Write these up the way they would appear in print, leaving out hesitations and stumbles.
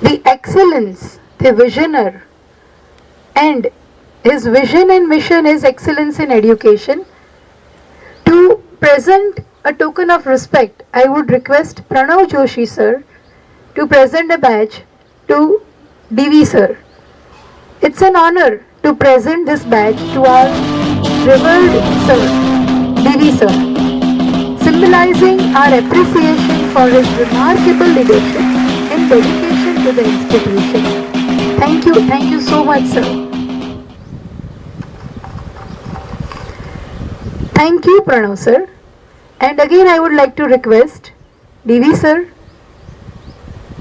the excellence, the visioner, and his vision and mission is excellence in education. To present a token of respect, I would request Pranav Joshi sir to present a badge to DV sir. It's an honor to present this badge to our revered sir, DV sir, symbolizing our appreciation for his remarkable leadership and dedication to the institution. Thank you so much, sir. Thank you, Pranav sir. And again, I would like to request DV sir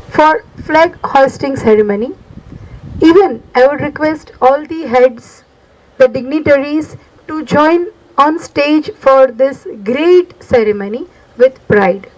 for flag hoisting ceremony. Even I would request all the heads, the dignitaries to join on stage for this great ceremony with pride.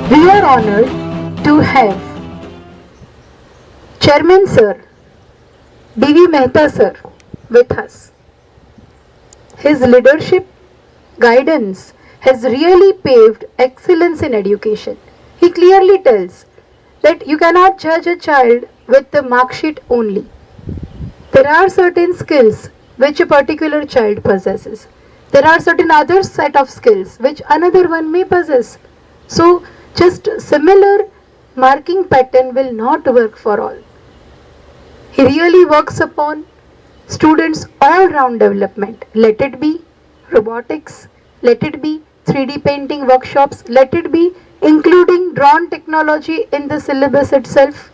We are honored to have Chairman Sir D.V. Mehta Sir with us. His leadership guidance has really paved excellence in education. He clearly tells that you cannot judge a child with the mark sheet only. There are certain skills which a particular child possesses. There are certain other set of skills which another one may possess. So just similar marking pattern will not work for all. He really works upon students' all-round development. Let it be robotics, let it be 3D painting workshops, let it be including drone technology in the syllabus itself.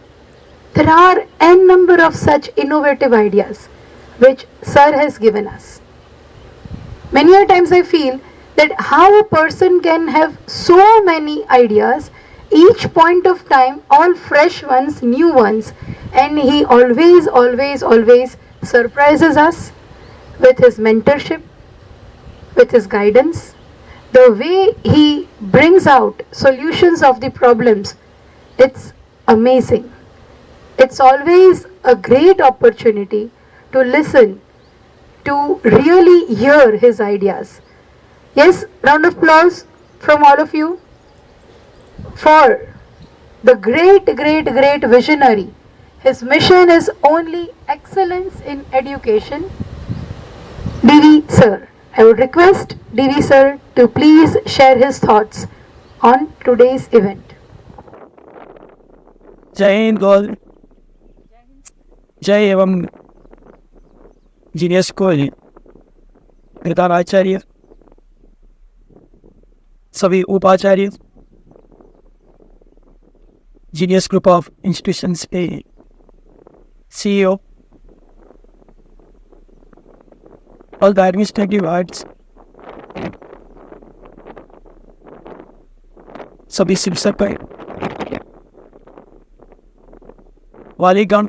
There are n number of such innovative ideas which Sir has given us. Many a times I feel that how a person can have so many ideas, each point of time, all fresh ones, new ones, and he always surprises us with his mentorship, with his guidance, the way he brings out solutions of the problems. It's amazing. It's always a great opportunity to listen, to really hear his ideas. Yes, round of applause from all of you for the great visionary. His mission is only excellence in education. DV Sir, I would request DV Sir to please share his thoughts on today's event. जय हिंद गोल जय एवं genius को प्रधान आचार्य सभी उपाचार्य genius group of institutions के CEO, all the administrative heads, सभी शिक्षक वालीगण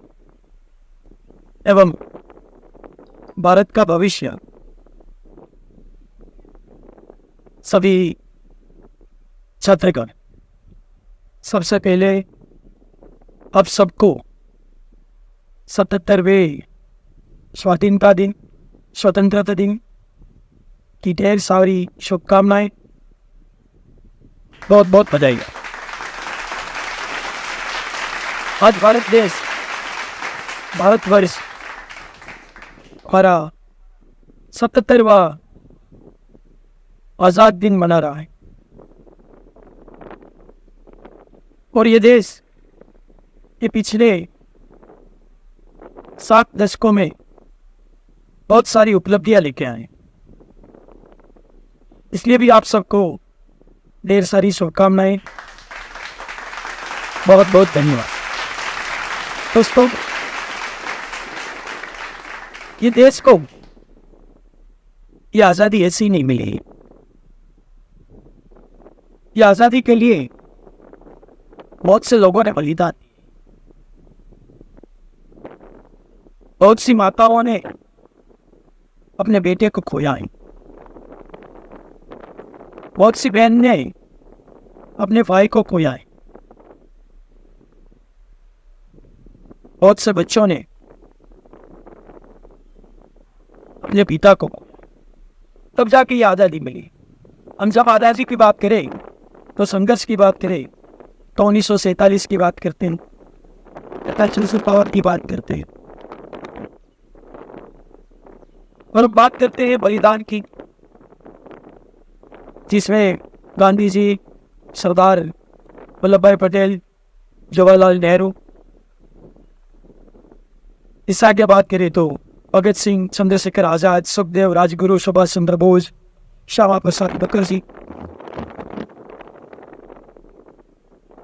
एवं भारत का भविष्य सभी छात्रगण, सबसे पहले आप सबको 77वें स्वतंत्रता दिन की ढेर सारी शुभकामनाएं। बहुत बहुत बधाई। आज भारतवर्ष हमारा 77वां आज़ाद दिन मना रहा है और ये देश ये पिछले 7 दशकों में बहुत सारी उपलब्धियां लेके आए, इसलिए भी आप सबको ढेर सारी शुभकामनाएं। बहुत बहुत धन्यवाद। दोस्तों, ये देश को ये आज़ादी ऐसी नहीं मिली, ये आज़ादी के लिए बहुत से लोगों ने बलिदान दिए। बहुत सी माताओं ने अपने बेटे को खोया है। बहुत सी बहन ने अपने भाई को खोया है। बहुत से बच्चों ने अपने पिता को खोया, तब जाके ये आज़ादी मिली। हम जब आज़ादी की बात करें तो संघर्ष की बात करें तो 1947 की बात करते हैं, नेशनल पावर की बात करते हैं, और बात करते हैं बलिदान की, जिसमें गांधी जी, सरदार वल्लभ भाई पटेल, जवाहरलाल नेहरू, इस आगे बात करें तो भगत सिंह, चंद्रशेखर आजाद, सुखदेव, राजगुरु, सुभाष चंद्र बोस, श्यामा प्रसाद मुखर्जी,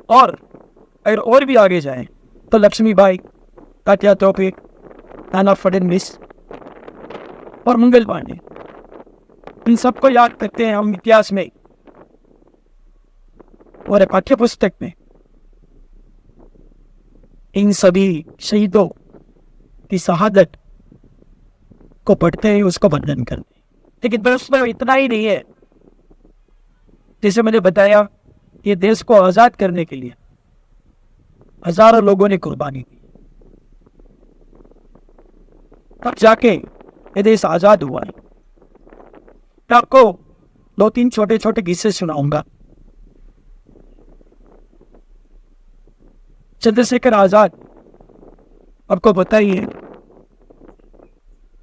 और भी आगे जाएं तो लक्ष्मीबाई, तात्या टोपे, नाना फडणवीस और मंगल पांडे, इन सबको याद करते हैं हम इतिहास में और पाठ्य पुस्तक में। इन सभी शहीदों की शहादत को पढ़ते हैं, उसको वंदन करते हैं। लेकिन बस में इतना ही नहीं है। जैसे मैंने बताया, ये देश को आजाद करने के लिए हजारों लोगों ने कुर्बानी दी, तब जाके ये देश आजाद हुआ है। मैं आपको 2-3 छोटे छोटे किस्से सुनाऊंगा। चंद्रशेखर आजाद, आपको बताइए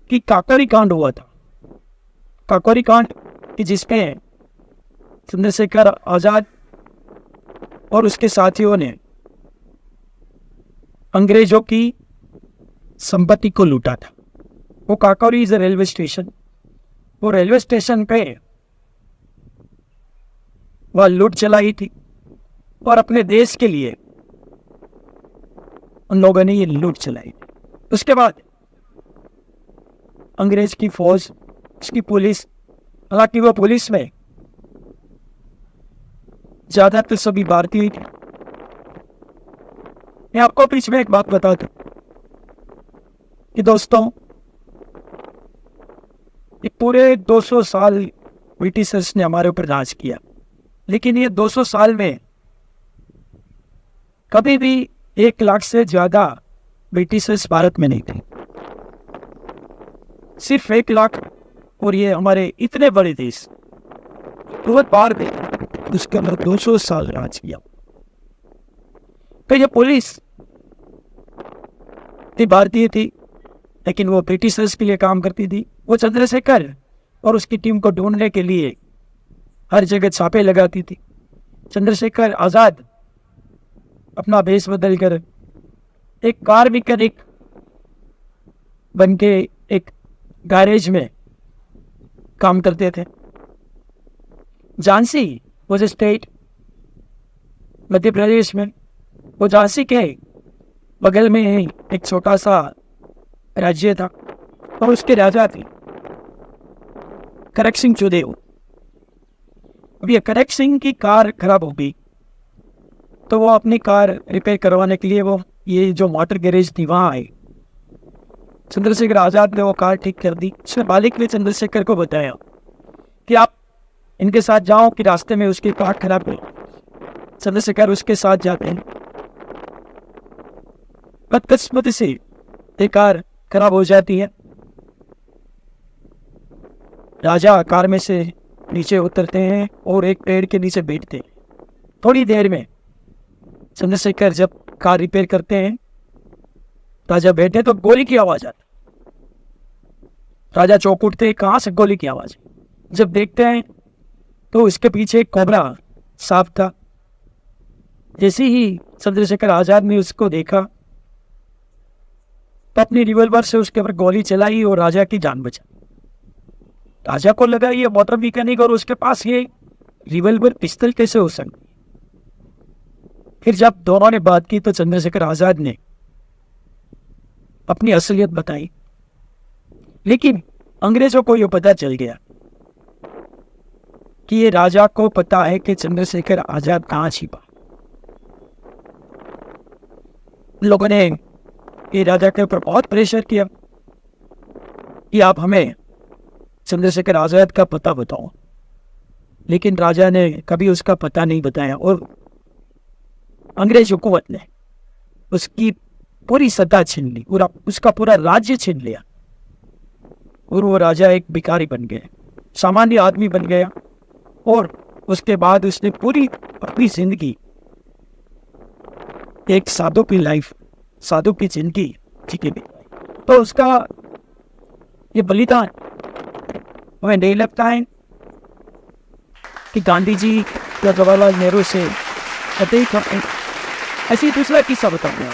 कि काकोरी कांड हुआ था। काकोरी कांड कि जिसमें चंद्रशेखर आजाद और उसके साथियों ने अंग्रेजों की संपत्ति को लूटा था। वो Kakori is a railway station. वो रेलवे स्टेशन पे वह लूट चलाई थी और अपने देश के लिए उन लोगों ने ये लूट चलाई थी। उसके बाद अंग्रेज की फौज, उसकी पुलिस, हालांकि वो पुलिस में ज्यादातर सभी भारतीय थे। मैं आपको बीच में एक बात बता दूं कि दोस्तों, ये पूरे 200 साल ब्रिटिशर्स ने हमारे ऊपर राज किया, लेकिन ये 200 साल में कभी भी 1 लाख से ज्यादा ब्रिटिशर्स भारत में नहीं थे। सिर्फ 1 लाख, और ये हमारे इतने बड़े देश बहुत बार में उसके अंदर 200 साल राज किया। तो ये पुलिस थी, भारतीय थी, लेकिन वो ब्रिटिशर्स के लिए काम करती थी। वो चंद्रशेखर और उसकी टीम को ढूंढने के लिए हर जगह छापे लगाती थी। चंद्रशेखर आजाद अपना भेष बदल कर एक कार मैकेनिक बन के एक गैरेज में काम करते थे। झांसी वो स्टेट मध्य प्रदेश में, वो झांसी के बगल में एक छोटा सा राज्य था और उसके राजा थे करक सिंह चुदेव। अब ये करक सिंह की कार खराब हो गई, तो वो अपनी कार रिपेयर करवाने के लिए वो ये जो मोटर गैरेज थी वहाँ आए। चंद्रशेखर आजाद ने वो कार ठीक कर दी। उसमें मालिक ने चंद्रशेखर को बताया कि आप इनके साथ जाओ कि रास्ते में उसकी कार खराब है। चंद्रशेखर उसके साथ जाते हैं। बदकिस्मती से ये कार खराब हो जाती है। राजा कार में से नीचे उतरते हैं और एक पेड़ के नीचे बैठते हैं। थोड़ी देर में चंद्रशेखर जब कार रिपेयर करते हैं, राजा बैठे तो गोली की आवाज आती। राजा चौंक उठते, कहां से गोली की आवाज? जब देखते हैं तो उसके पीछे एक कोबरा सांप था। जैसे ही चंद्रशेखर आजाद ने उसको देखा तो अपनी रिवॉल्वर से उसके ऊपर गोली चलाई और राजा की जान बचाई। राजा को लगा ये मोटर मैकेनिक और उसके पास ये रिवॉल्वर पिस्तौल कैसे हो सकती। फिर जब दोनों ने बात की तो चंद्रशेखर आजाद ने अपनी असलियत बताई, लेकिन अंग्रेजों को यह पता चल गया कि ये राजा को पता है कि चंद्रशेखर आजाद कहाँ छिपा। लोगों ने ये राजा के ऊपर बहुत प्रेशर किया कि आप हमें चंद्रशेखर आजाद का पता बताओ, लेकिन राजा ने कभी उसका पता नहीं बताया और अंग्रेज हुकूमत ने उसकी पूरी सत्ता छीन ली, उसका पूरा राज्य छीन लिया और वो राजा एक भिखारी बन गया, सामान्य आदमी बन गया। और उसके बाद उसने पूरी अपनी जिंदगी एक साधु की लाइफ, साधु की जिंदगी जी के बिताई। तो उसका ये बलिदान हमें नहीं लगता है कि गांधी जी या जवाहरलाल नेहरू से अधिक है। ऐसी दूसरा किस्सा बताऊंगा।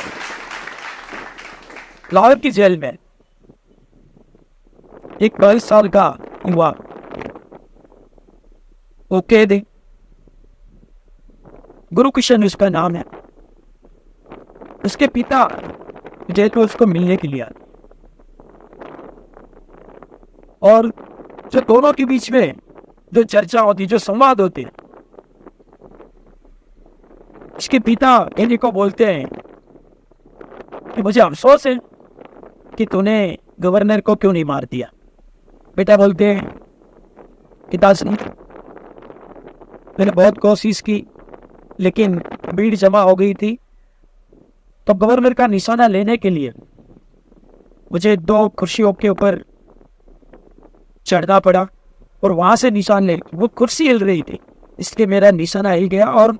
लाहौर की जेल में एक 22 साल का युवा, वो कैद है, गुरुकिशन उसका नाम है। उसके पिता जेल में उसको मिलने के लिए आए और जो दोनों के बीच में जो चर्चा होती, जो संवाद होते, इसके पिता एनी को बोलते हैं कि मुझे अफसोस है कि तूने गवर्नर को क्यों नहीं मार दिया। बेटा बोलते हैं पिताश्री, मैंने बहुत कोशिश की लेकिन भीड़ जमा हो गई थी, तो गवर्नर का निशाना लेने के लिए मुझे 2 कुर्सियों के ऊपर चढ़ना पड़ा और वहां से निशान ले, वो कुर्सी हिल रही थी इसलिए मेरा निशाना हिल गया और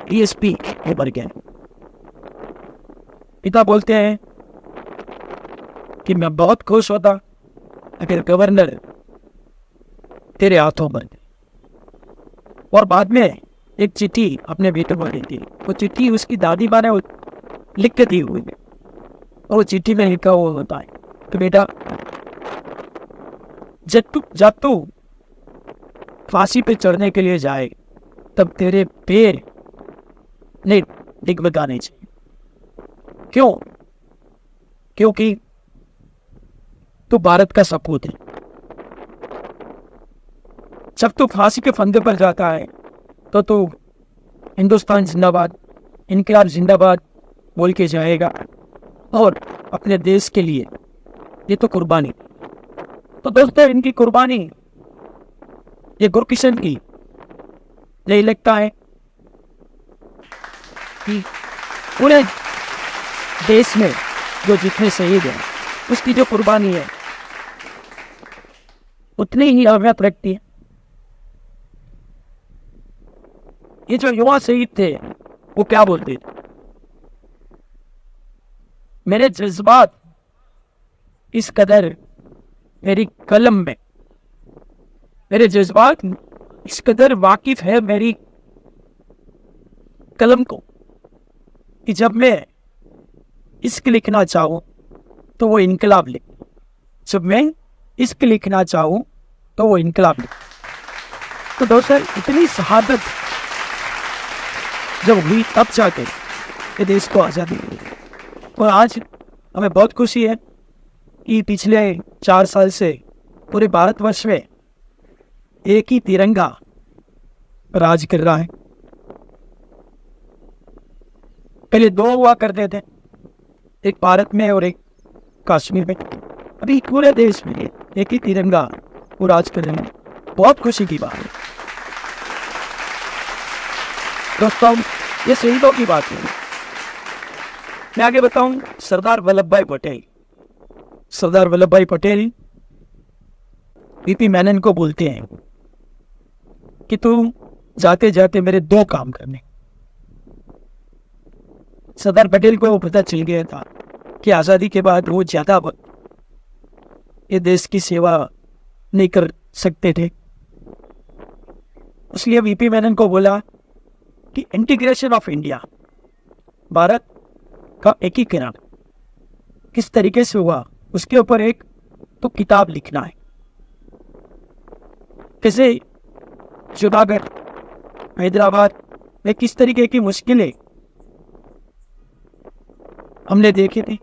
डीएसपी उभर गया। पिता बोलते हैं कि मैं बहुत खुश होता अगर गवर्नर तेरे हाथों पर। और बाद में एक चिट्ठी अपने बेटे को देती, वो चिट्ठी उसकी दादी माँ ने लिख के दी हुई है और वो चिट्ठी में लिखा हुआ होता है कि बेटा जब तू फांसी पे चढ़ने के लिए जाए तब तेरे पैर नहीं डिगमगाने चाहिए। क्यों? क्योंकि तू भारत का सपूत है। जब तू फांसी के फंदे पर जाता है तो तू हिंदुस्तान जिंदाबाद, इनकलाब जिंदाबाद बोल के जाएगा और अपने देश के लिए ये तो कुर्बानी। तो दोस्तों, इनकी कुर्बानी ये गुरकिशन की यही लगता है कि पूरे देश में जो जितने शहीद हैं उसकी जो कुर्बानी है उतनी ही अहमियत रखती है। ये जो युवा शहीद थे वो क्या बोलते थे? मेरे जज्बात इस कदर मेरी कलम में, मेरे जज्बात इस कदर वाकिफ है मेरी कलम को कि जब मैं इश्क लिखना चाहूं तो वो इनकलाब लिख, जब मैं इश्क लिखना चाहूं तो वो इनकलाब लिख। तो दोस्तों, इतनी शहादत जब हुई तब जाके ये देश को आज़ादी मिली। और आज हमें बहुत खुशी है कि पिछले 4 साल से पूरे भारतवर्ष में एक ही तिरंगा राज कर रहा है। पहले 2 हुआ करते थे, एक भारत में और एक कश्मीर में। अभी पूरे देश में एक ही तिरंगा वो राज कर रहे हैं। बहुत खुशी की बात है दोस्तों। ये शहीदों की बात है। मैं आगे बताऊं, सरदार वल्लभ भाई पटेल, सरदार वल्लभ भाई पटेल वीपी मेनन को बोलते हैं कि तू जाते जाते मेरे 2 काम करने। सरदार पटेल को वो पता चल गया था कि आज़ादी के बाद वो ज़्यादा ये देश की सेवा नहीं कर सकते थे, इसलिए वीपी मेनन को बोला कि इंटीग्रेशन ऑफ इंडिया, भारत का एकीकरण किस तरीके से हुआ उसके ऊपर एक तो किताब लिखना है। कैसे जूनागढ़, हैदराबाद में किस तरीके की मुश्किलें हमने देखी थी।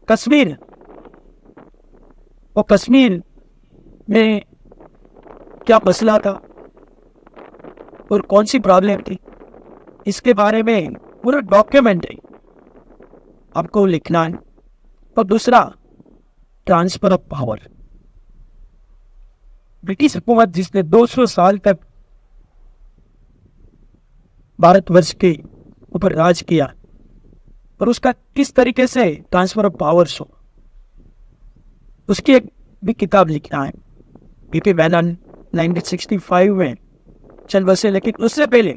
कश्मीर, वो कश्मीर में क्या मसला था, और कौन सी प्रॉब्लम थी, इसके बारे में पूरा डॉक्यूमेंट है, आपको लिखना है। और दूसरा, ट्रांसफर ऑफ पावर। ब्रिटिश हुकूमत जिसने 200 साल तक भारतवर्ष के ऊपर राज किया, और उसका किस तरीके से ट्रांसफर ऑफ पावर्स हो, उसकी एक भी किताब लिखना है। पीपी मेनन 1965 में चल बसे, लेकिन उससे पहले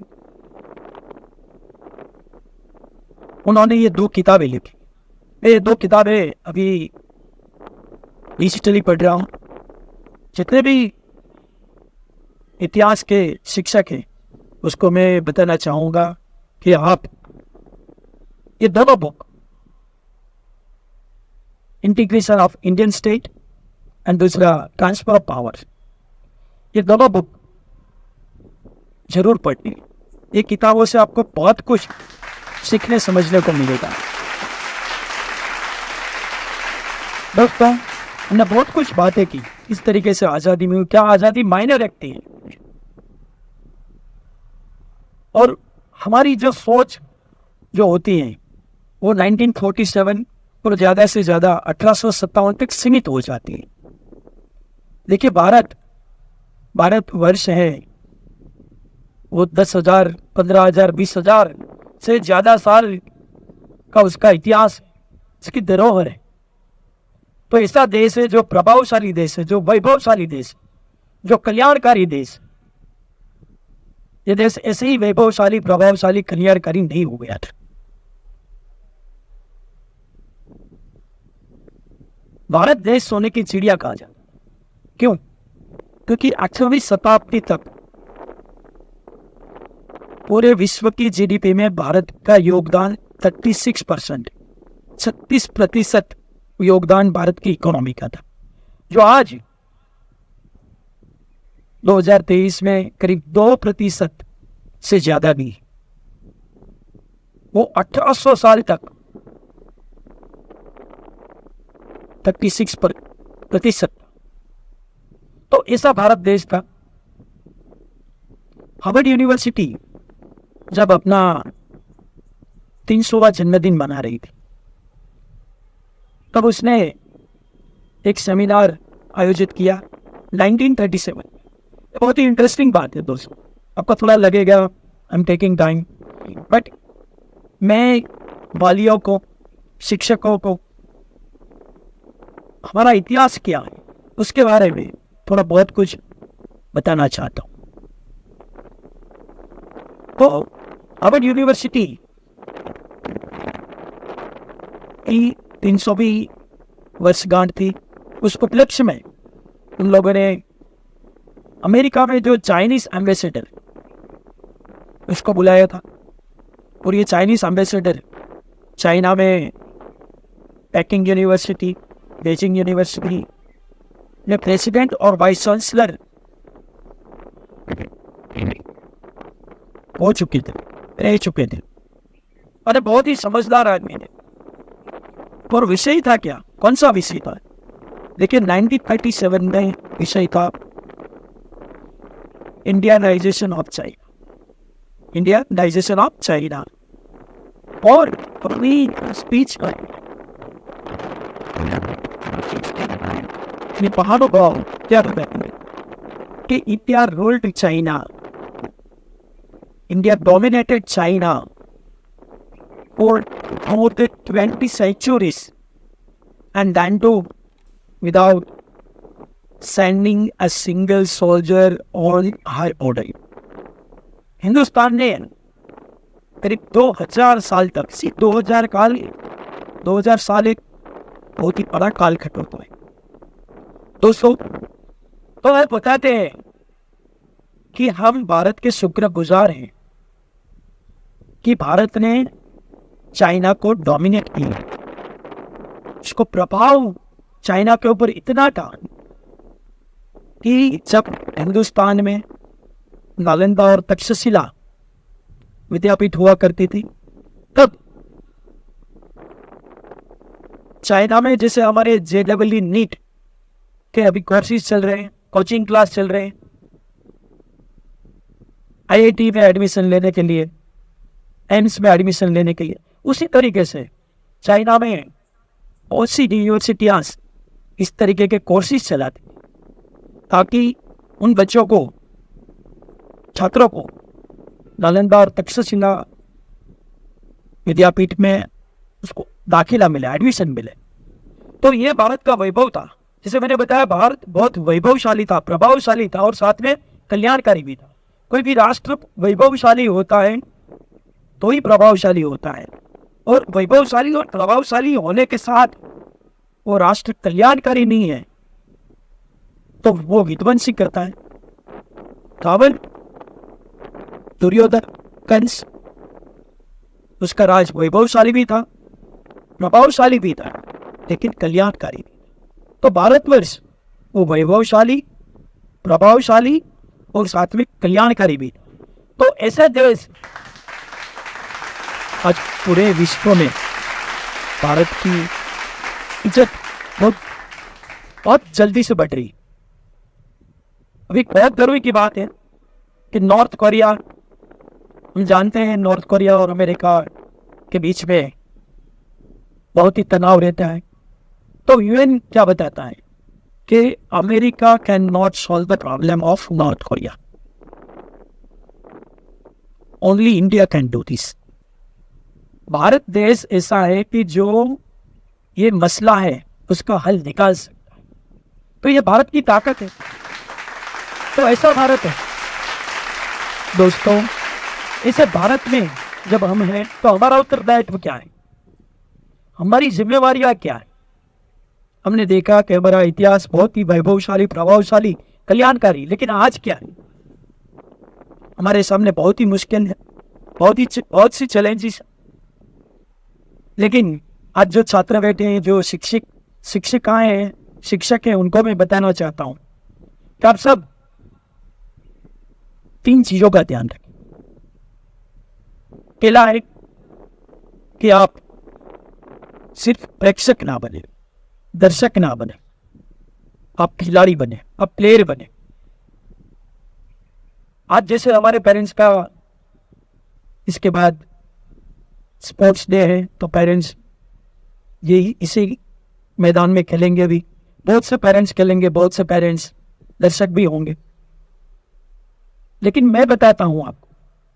उन्होंने ये 2 किताबें लिखी। मैं ये 2 किताबें अभी डिजिटली पढ़ रहा हूँ। जितने भी इतिहास के शिक्षक हैं उसको मैं बताना चाहूँगा कि आप ये दोनों book, integration of Indian state and दूसरा ट्रांसफर ऑफ पावर, ये दोनों बुक जरूर पढ़नी। ये किताबों से आपको बहुत कुछ सीखने समझने को मिलेगा। दोस्तों, हमने बहुत कुछ बातें की इस तरीके से आज़ादी में क्या आज़ादी मायने रखती है, और हमारी जो सोच जो होती है वो 1947 और ज़्यादा से ज़्यादा 1857 तक सीमित हो जाती है। देखिए, भारतवर्ष है वो 10,000, 15,000, 20,000 से ज़्यादा साल का उसका इतिहास है, इसकी धरोहर है। तो ऐसा देश है जो प्रभावशाली देश है, जो वैभवशाली देश, जो कल्याणकारी देश। ये देश ऐसे ही वैभवशाली, प्रभावशाली, कल्याणकारी नहीं हो गया था। भारत देश सोने की चिड़िया कहा जाता। क्यों? क्योंकि 18वीं शताब्दी तक पूरे विश्व की जीडीपी में भारत का योगदान 36%, 36% योगदान भारत की इकोनॉमी का था, जो आज 2023 में करीब 2% से ज्यादा भी। वो 1800 साल तक 36%। तो ऐसा भारत देश था। हार्वर्ड यूनिवर्सिटी जब अपना 300वां जन्मदिन मना रही थी, तब उसने एक सेमिनार आयोजित किया 1937 में। बहुत ही इंटरेस्टिंग बात है दोस्तों, आपको थोड़ा लगेगा I am taking time, but मैं वालियों को, शिक्षकों को हमारा इतिहास क्या है उसके बारे में थोड़ा बहुत कुछ बताना चाहता हूँ। तो हार्वर्ड यूनिवर्सिटी की 300वीं वर्षगांठ थी। उस उपलक्ष्य में उन लोगों ने अमेरिका में जो चाइनीज एम्बेसडर उसको बुलाया था, और ये चाइनीज एम्बेसडर चाइना में पेकिंग यूनिवर्सिटी, बेजिंग यूनिवर्सिटी में प्रेसिडेंट और वाइस चांसलर रह चुके थे। अरे बहुत ही समझदार आदमी थे। और विषय था क्या? कौन सा विषय था? देखिए, 1937 में विषय था Indianisation of China, Indianisation of China. और अपनी स्पीच में पहाड़ों को क्या कि India ruled China, India dominated China for more than 20 centuries, and then too without sending a single soldier on high order. Hindustan ने करीब 2000 साल तक, 2000 साल एक बहुत ही बड़ा कालखंड होता है दोस्तों। तो वो बताते हैं कि हम भारत के शुक्रगुजार हैं कि भारत ने चाइना को डोमिनेट किया। उसको प्रभाव चाइना के ऊपर इतना था कि जब हिंदुस्तान में नालंदा और तक्षशिला विद्यापीठ हुआ करती थी, तब चाइना में जैसे हमारे JEE नीट के अभी कोर्सेज चल रहे हैं, कोचिंग क्लास चल रहे हैं, आईआईटी में एडमिशन लेने के लिए, एम्स में एडमिशन लेने के लिए। उसी तरीके से चाइना में बहुत सी यूनिवर्सिटियाँ इस तरीके के कोर्सेज चलाती ताकि उन बच्चों को, छात्रों को नालंदा और तक्षशिला विद्यापीठ में उसको दाखिला मिले, एडमिशन मिले। तो ये भारत का वैभव था। जैसे मैंने बताया, भारत बहुत वैभवशाली था, प्रभावशाली था और साथ में कल्याणकारी भी था। कोई भी राष्ट्र वैभवशाली होता है तो ही प्रभावशाली होता है, और वैभवशाली और प्रभावशाली होने के साथ वो राष्ट्र कल्याणकारी नहीं है तो वो विध्वंसी करता है। रावण, दुर्योधन, कंस, उसका राज वैभवशाली भी था, प्रभावशाली भी था, लेकिन कल्याणकारी भी था। तो भारतवर्ष वो वैभवशाली, प्रभावशाली और साथ में कल्याणकारी भी था। तो ऐसा देश आज पूरे विश्व में भारत की इज्जत बहुत जल्दी से बढ़ रही। अभी बहुत गर्व की बात है कि नॉर्थ कोरिया, हम जानते हैं नॉर्थ कोरिया और अमेरिका के बीच में बहुत ही तनाव रहता है। तो यूएन क्या बताता है कि America can not solve the problem of north Korea, only India can do this. Bharat देश ऐसा है कि जो ये मसला है उसका हल निकाल सकता है। तो ये भारत की ताकत है। तो ऐसा भारत है दोस्तों। इसे भारत में जब हम हैं तो हमारा उत्तरदायित्व क्या है, हमारी जिम्मेवारियां क्या है। हमने देखा कि हमारा इतिहास बहुत ही वैभवशाली, प्रभावशाली, कल्याणकारी, लेकिन आज क्या है, हमारे सामने बहुत ही मुश्किल है, बहुत सी चैलेंजेस। लेकिन आज जो छात्र बैठे हैं, जो शिक्षिकाएं हैं, शिक्षक हैं, उनको मैं बताना चाहता हूं कि आप सब 3 चीजों का ध्यान रखें। पहला है कि आप सिर्फ प्रेक्षक ना बने, दर्शक ना बने, आप खिलाड़ी बने, आप प्लेयर बने। आज जैसे हमारे पेरेंट्स का इसके बाद स्पोर्ट्स डे है तो पेरेंट्स यही इसी मैदान में खेलेंगे। भी बहुत से पेरेंट्स खेलेंगे, बहुत से पेरेंट्स दर्शक भी होंगे। लेकिन मैं बताता हूं आपको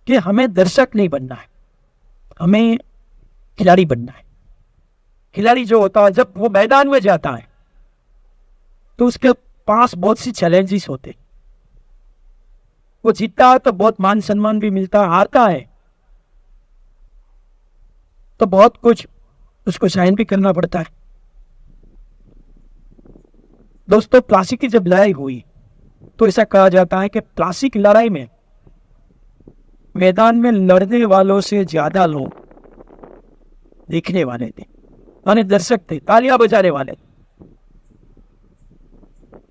कि हमें दर्शक नहीं बनना है, हमें खिलाड़ी बनना है। खिलाड़ी जो होता है जब वो मैदान में जाता है तो उसके पास बहुत सी चैलेंजेस होते। वो जीतता है तो बहुत मान सम्मान भी मिलता है, हारता है तो बहुत कुछ उसको सहन भी करना पड़ता है। दोस्तों, प्लासी की जब लड़ाई हुई तो ऐसा कहा जाता है कि प्लासी की लड़ाई में मैदान में लड़ने वालों से ज्यादा लोग देखने वाले थे, माने दर्शक थे, तालियां बजाने वाले।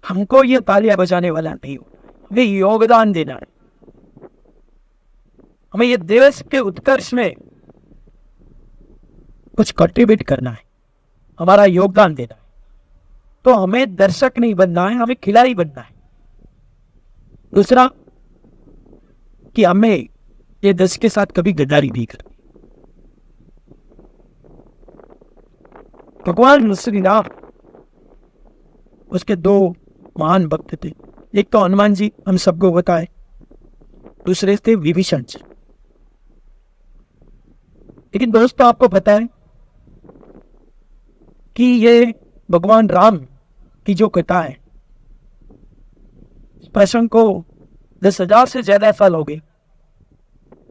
हमको ये तालियां बजाने वाला नहीं हो, हमें योगदान देना है। हमें ये देश के उत्कर्ष में कुछ कंट्रीब्यूट करना है, हमारा योगदान देना है। तो हमें दर्शक नहीं बनना है, हमें खिलाड़ी बनना है। दूसरा कि हमें ये देश के साथ कभी गद्दारी नहीं करनी। भगवान श्री राम, उसके 2 महान भक्त थे। एक तो हनुमान जी, हम सबको पता है, दूसरे थे विभीषण जी। लेकिन दोस्तों, आपको पता है कि ये भगवान राम की जो कथा है, इस प्रसंग को 10,000 से ज्यादा साल हो गए,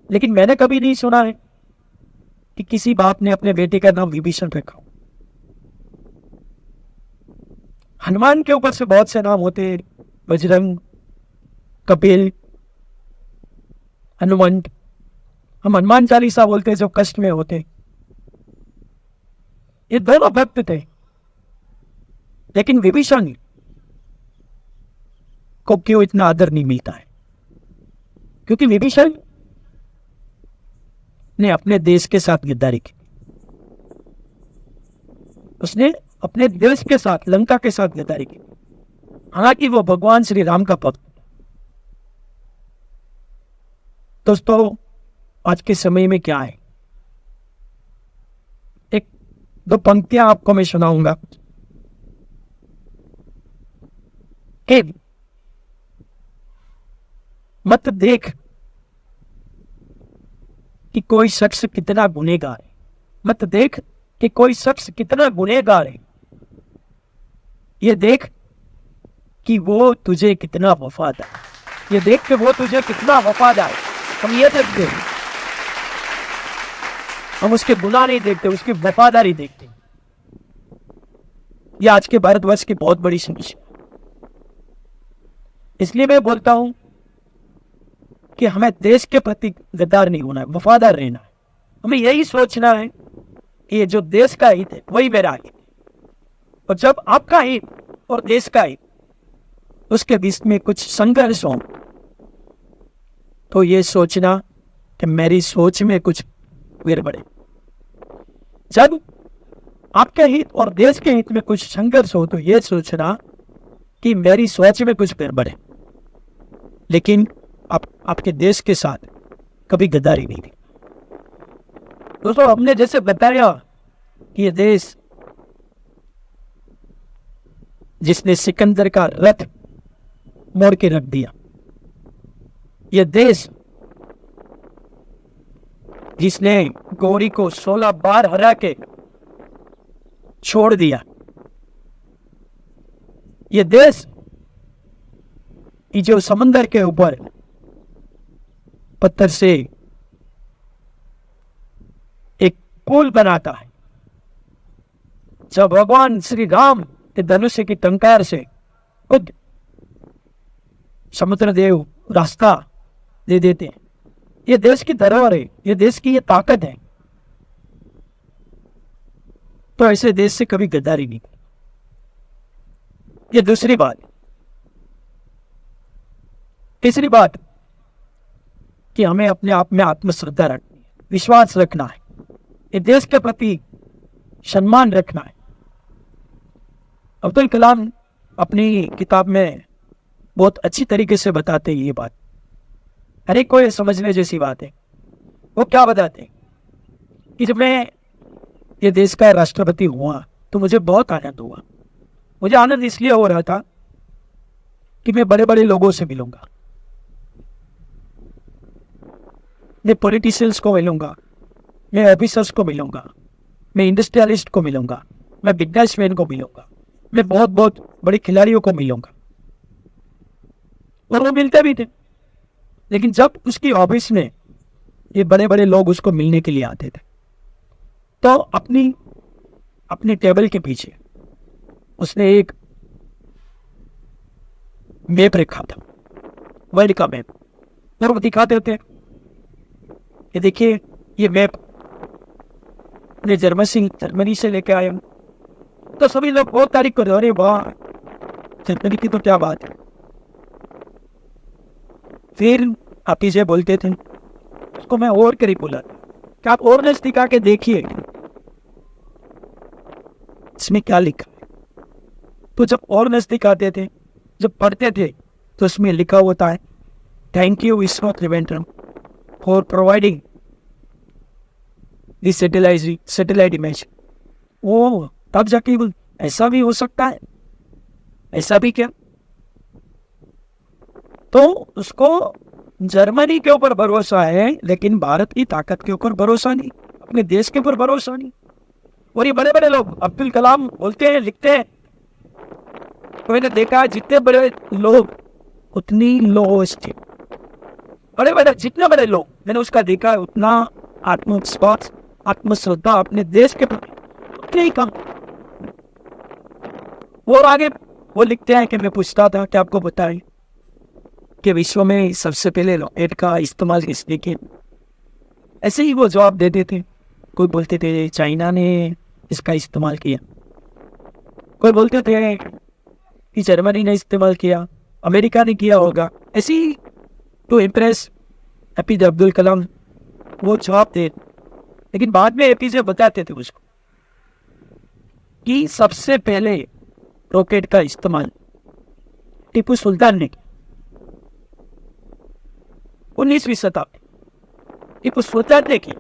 लेकिन मैंने कभी नहीं सुना है कि किसी बाप ने अपने बेटे का नाम विभीषण रखा। हनुमान के ऊपर से बहुत से नाम होते हैं, बजरंग, कपिल, हनुमंत। हम हनुमान चालीसा बोलते हैं जो कष्ट में होते। ये दोनों भक्त थे, लेकिन विभीषण को क्यों इतना आदर नहीं मिलता है? क्योंकि विभीषण ने अपने देश के साथ गद्दारी की। उसने अपने देश के साथ, लंका के साथ गद्दारी की। हालांकि वो भगवान श्री राम का भक्त। दोस्तों, आज के समय में क्या है, एक दो पंक्तियां आपको मैं सुनाऊंगा कि मत देख कि कोई शख्स कितना गुनहगार है, मत देख कि कोई शख्स कितना गुनहगार है, ये देख कि वो तुझे कितना वफादार है, ये देख के वो तुझे कितना वफादार है। हम ये देखते हैं, हम उसके गुनाह नहीं देखते, उसकी वफादारी देखते हैं। ये आज के भारतवर्ष की बहुत बड़ी समस्या है। इसलिए मैं बोलता हूं कि हमें देश के प्रति गद्दार नहीं होना है, वफादार रहना है। हमें यही सोचना है कि ये जो देश का हित है वही मेरा हित है, और जब आपका हित और देश का हित उसके बीच में कुछ संघर्ष हो तो ये सोचना कि मेरी सोच में कुछ गड़बड़ है। जब आपके हित और देश के हित में कुछ संघर्ष हो तो ये सोचना कि मेरी सोच में कुछ गड़बड़ है। लेकिन आपके देश के साथ कभी गद्दारी नहीं थी। दोस्तों, हमने जैसे बताया कि ये देश जिसने सिकंदर का रथ मोड़ के रख दिया, ये देश जिसने गौरी को 16 बार हरा के छोड़ दिया, ये देश ये जो समंदर के ऊपर पत्थर से एक पुल बनाता है, जब भगवान श्री राम के धनुष की टंकार से खुद समुद्र देव रास्ता दे देते हैं। ये देश की धरोहर है, ये देश की ये ताकत है। तो ऐसे देश से कभी गद्दारी नहीं। ये दूसरी बात। तीसरी बात कि हमें अपने आप में आत्मश्रद्धा रखनी है, विश्वास रखना है, ये देश के प्रति सम्मान रखना है। अब्दुल कलाम अपनी किताब में बहुत अच्छी तरीके से बताते हैं ये बात, हर एक को ये समझने जैसी बात है। वो क्या बताते हैं कि जब मैं ये देश का राष्ट्रपति हुआ तो मुझे बहुत आनंद हुआ। मुझे आनंद इसलिए हो रहा था कि मैं बड़े बड़े लोगों से मिलूंगा, मैं पॉलिटिशियंस को मिलूंगा, मैं ऑफिसर्स को मिलूंगा, मैं इंडस्ट्रियलिस्ट को मिलूंगा, मैं बिजनेसमैन को मिलूंगा, मैं बहुत बहुत बड़े खिलाड़ियों को मिलूंगा। और वो मिलते भी थे। लेकिन जब उसकी ऑफिस में ये बड़े बड़े लोग उसको मिलने के लिए आते थे तो अपनी टेबल के पीछे उसने एक मैप रखा था, वर्ल्ड का मैप, और वो दिखाते थे, ये देखिए ये मैप ने जर्मनी से लेके आया। तो सभी लोग बहुत तारीफ कर रहे, अरे वाह जर्मनी की तो क्या बात है। फिर आप इसे बोलते थे, उसको मैं और करीब बोला कि आप और नजदीक आके देखिए इसमें क्या लिखा है। तो जब और नजदीक आते थे, जब पढ़ते थे, तो इसमें लिखा होता है, thank you ISRO Trivandrum for providing this satellite image. वो तब जाके ऐसा भी हो सकता है, ऐसा भी क्या। तो उसको जर्मनी के ऊपर भरोसा है लेकिन भारत की ताकत के ऊपर भरोसा नहीं, अपने देश के ऊपर भरोसा नहीं। और ये बड़े बड़े लोग, अब्दुल कलाम बोलते हैं, लिखते हैं, तो मैंने देखा जितने बड़े लोग उतनी लो स्टेट, बड़े बड़े जितने बड़े लोग मैंने उसका देखा उतना आत्मविश्वास आत्मश्रद्धा अपने देश के प्रति उतने ही कम। और आगे वो लिखते हैं कि मैं पूछता था कि आपको बताएं कि विश्व में सबसे पहले रॉकेट का इस्तेमाल किसने किया, ऐसे ही वो जवाब देते थे। कोई बोलते थे चाइना ने इसका इस्तेमाल किया, कोई बोलते थे कि जर्मनी ने इस्तेमाल किया, अमेरिका ने किया होगा। ऐसे ही to impress APJ Abdul Kalam वो जवाब दे, लेकिन बाद में एपीजे बताते थे उसको कि सबसे पहले रॉकेट का इस्तेमाल टीपू सुल्तान ने किया 19वीं शताब्दी। एक सोचा देखिए,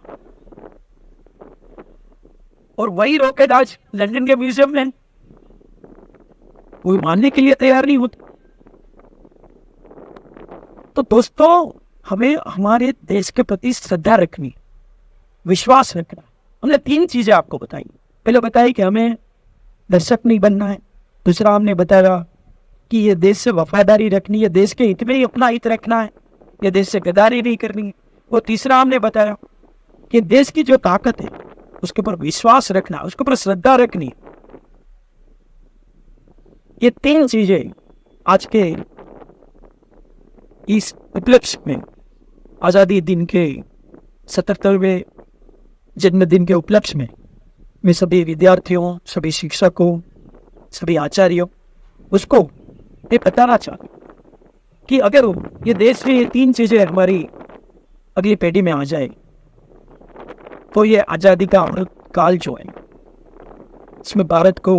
और वही रॉकेट आज लंदन के म्यूजियम में कोई मानने के लिए तैयार नहीं होता। तो दोस्तों, हमें हमारे देश के प्रति श्रद्धा रखनी, विश्वास रखना। हमने 3 चीजें आपको बताई। पहले बताई कि हमें दर्शक नहीं बनना है, दूसरा हमने बताया कि ये देश से वफादारी रखनी है, देश के हित में ही अपना हित रखना है, ये देश से गद्दारी नहीं करनी है, और तीसरा हमने बताया कि देश की जो ताकत है उसके ऊपर विश्वास रखना, उसके ऊपर श्रद्धा रखनी। ये 3 चीजें आज के इस उपलक्ष्य में, आजादी दिन के 77वें जन्मदिन के उपलक्ष्य में, मैं सभी विद्यार्थियों, सभी शिक्षकों, सभी आचार्यों उसको ये बताना चाहता हूं कि अगर ये देश में ये 3 चीजें हमारी अगली पीढ़ी में आ जाए तो ये आजादी का अमृत काल जो है, इसमें भारत को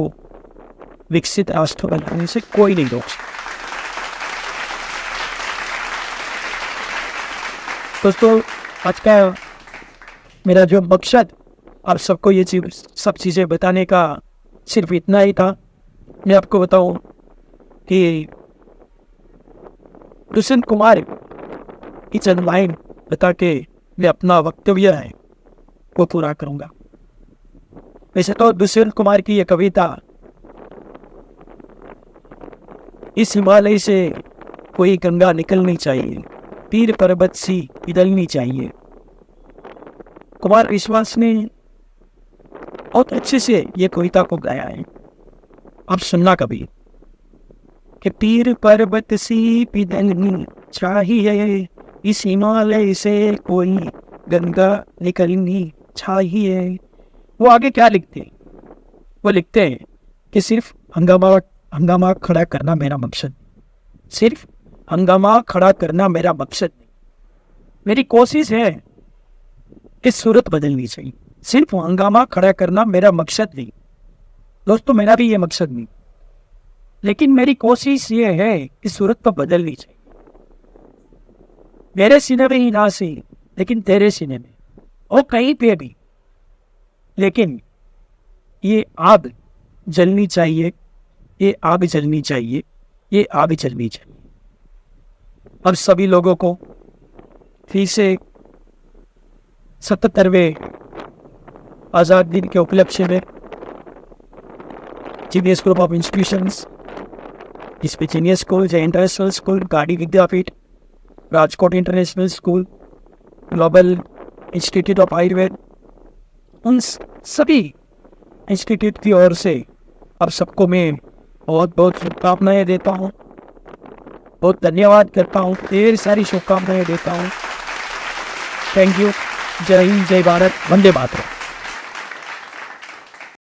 विकसित राष्ट्र बनाने से कोई नहीं रोक सकता। दोस्तों, आज का मेरा जो मकसद आप सबको ये सब चीज़ें बताने का सिर्फ इतना ही था। मैं आपको बताऊं कि दुष्यंत कुमार की चंद लाइन बता के मैं अपना वक्तव्य है वो पूरा करूंगा। वैसे तो दुष्यंत कुमार की यह कविता, इस हिमालय से कोई गंगा निकलनी चाहिए, पीर पर्वत सी पिघलनी चाहिए, कुमार विश्वास ने बहुत अच्छे से ये कविता को गाया है। आप सुनना कभी कि पीर पर्वत सी पिघलनी चाहिए, इस हिमालय से कोई गंगा निकलनी चाहिए। वो आगे क्या लिखते हैं? वो लिखते हैं कि सिर्फ हंगामा खड़ा करना मेरा मकसद, सिर्फ हंगामा खड़ा करना मेरा मकसद नहीं, मेरी कोशिश है कि सूरत बदलनी चाहिए। सिर्फ हंगामा खड़ा करना मेरा मकसद नहीं दोस्तों, मेरा भी ये मकसद नहीं, लेकिन मेरी कोशिश ये है कि सूरत तो बदलनी चाहिए। मेरे सीने में ही ना सही, लेकिन तेरे सीने में और कहीं पे भी, लेकिन ये आग जलनी चाहिए, ये आग जलनी चाहिए, ये आग जलनी चाहिए। अब सभी लोगों को फिर से 77वें आजाद दिन के उपलक्ष्य में जीनियस ग्रुप ऑफ इंस्टीट्यूशंस, इसमें genius school, Jai international school, Gardi Vidyapith, Rajkot international school, global institute of Ayurveda, उन सभी इंस्टीट्यूट की ओर से आप सबको मैं बहुत बहुत शुभकामनाएं देता हूँ, बहुत धन्यवाद करता हूँ, ढेर सारी शुभकामनाएं देता हूँ। Thank you. जय हिंद, जय भारत, वंदे मातरम।